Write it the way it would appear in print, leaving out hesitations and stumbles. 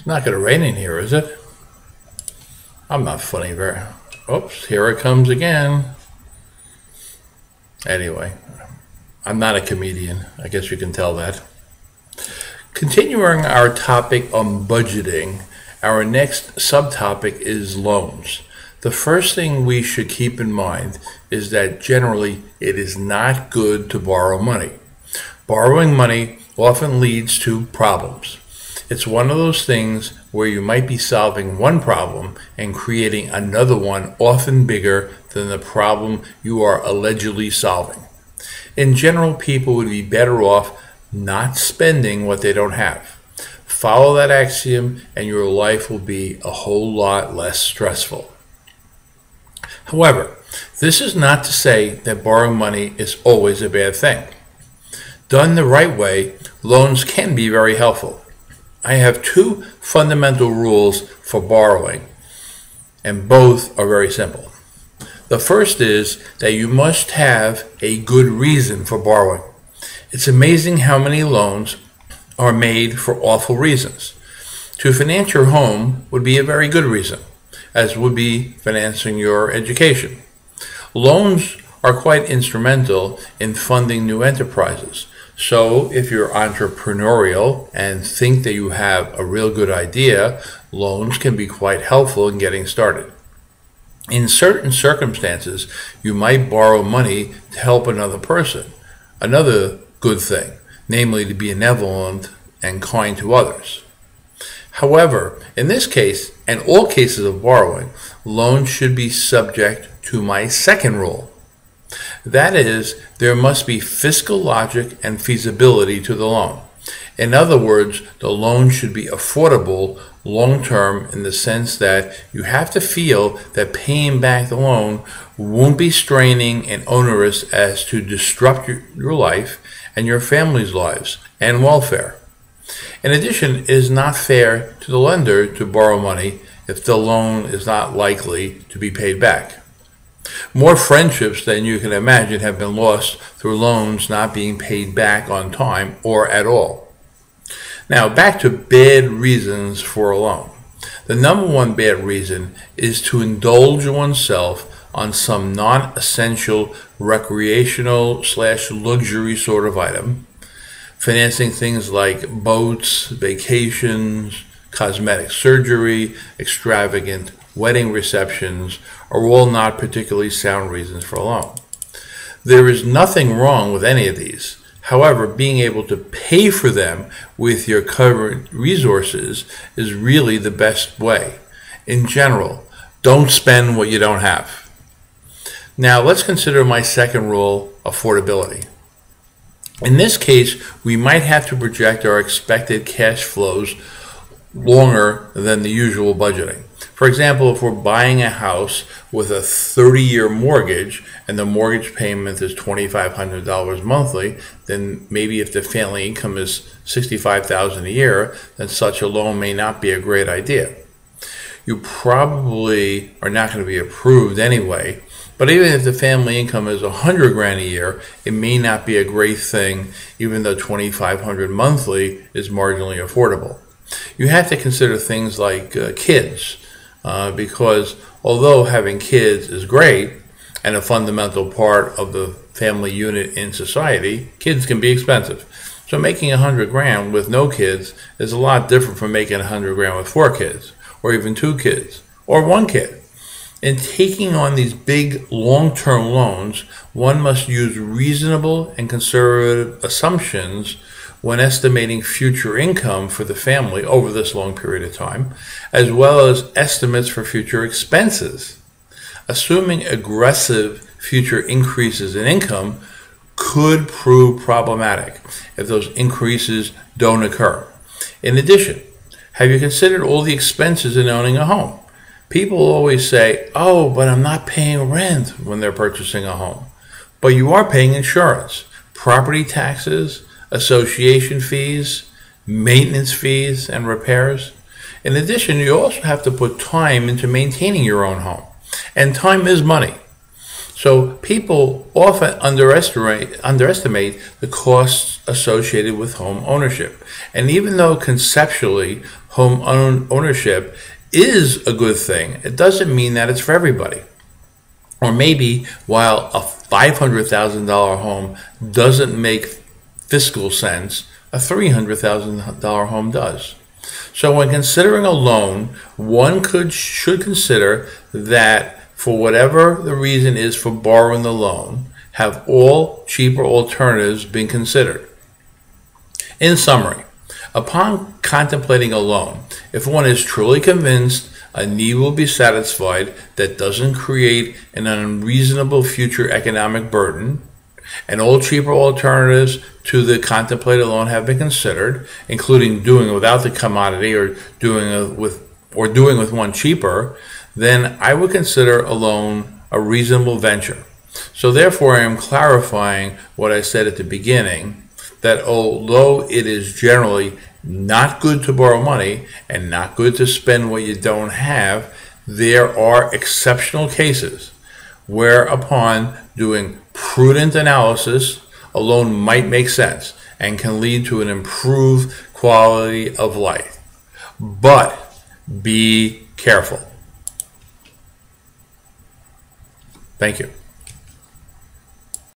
It's not going to rain in here, is it? I'm not funny very. Oops, here it comes again. Anyway, I'm not a comedian. I guess you can tell that. Continuing our topic on budgeting, our next subtopic is loans. The first thing we should keep in mind is that generally it is not good to borrow money. Borrowing money often leads to problems. It's one of those things where you might be solving one problem and creating another one often bigger than the problem you are allegedly solving. In general, people would be better off not spending what they don't have. Follow that axiom and your life will be a whole lot less stressful. However, this is not to say that borrowing money is always a bad thing. Done the right way, loans can be very helpful. I have two fundamental rules for borrowing, and both are very simple. The first is that you must have a good reason for borrowing. It's amazing how many loans are made for awful reasons. To finance your home would be a very good reason, as would be financing your education. Loans are quite instrumental in funding new enterprises. So if you're entrepreneurial and think that you have a real good idea, loans can be quite helpful in getting started. In certain circumstances, you might borrow money to help another person, another good thing, namely to be benevolent and kind to others. However, in this case, and all cases of borrowing, loans should be subject to my second rule. That is, there must be fiscal logic and feasibility to the loan. In other words, the loan should be affordable long-term in the sense that you have to feel that paying back the loan won't be straining and onerous as to disrupt your life and your family's lives and welfare. In addition, it is not fair to the lender to borrow money if the loan is not likely to be paid back. More friendships than you can imagine have been lost through loans not being paid back on time or at all. Now, back to bad reasons for a loan. The number one bad reason is to indulge oneself on some non-essential recreational/luxury sort of item, financing things like boats, vacations, cosmetic surgery, extravagant wedding receptions are all not particularly sound reasons for a loan. There is nothing wrong with any of these. However, being able to pay for them with your current resources is really the best way. In general, don't spend what you don't have. Now, let's consider my second rule, affordability. In this case, we might have to project our expected cash flows longer than the usual budgeting. For example, if we're buying a house with a 30-year mortgage and the mortgage payment is $2,500 monthly, then maybe if the family income is $65,000 a year, then such a loan may not be a great idea. You probably are not going to be approved anyway, but even if the family income is $100,000 a year, it may not be a great thing, even though $2,500 monthly is marginally affordable. You have to consider things like kids, because although having kids is great and a fundamental part of the family unit in society, kids can be expensive. So making $100,000 with no kids is a lot different from making $100,000 with 4 kids, or even 2 kids, or 1 kid. In taking on these big long-term loans, one must use reasonable and conservative assumptions when estimating future income for the family over this long period of time, as well as estimates for future expenses. Assuming aggressive future increases in income could prove problematic if those increases don't occur. In addition, have you considered all the expenses in owning a home? People always say, oh, but I'm not paying rent when they're purchasing a home. But you are paying insurance, property taxes, association fees, maintenance fees, and repairs. In addition, you also have to put time into maintaining your own home. And time is money. So people often underestimate the costs associated with home ownership. And even though conceptually home ownership is a good thing, it doesn't mean that it's for everybody. Or maybe while a $500,000 home doesn't make fiscal sense, a $300,000 home does. So when considering a loan, one should consider that for whatever the reason is for borrowing the loan, have all cheaper alternatives been considered? In summary, upon contemplating a loan, if one is truly convinced a need will be satisfied that doesn't create an unreasonable future economic burden, and all cheaper alternatives to the contemplated loan have been considered, including doing it without the commodity or doing it with one cheaper, then I would consider a loan a reasonable venture. So therefore, I am clarifying what I said at the beginning, that although it is generally not good to borrow money and not good to spend what you don't have, there are exceptional cases where upon doing prudent analysis, a loan might make sense and can lead to an improved quality of life. But be careful. Thank you.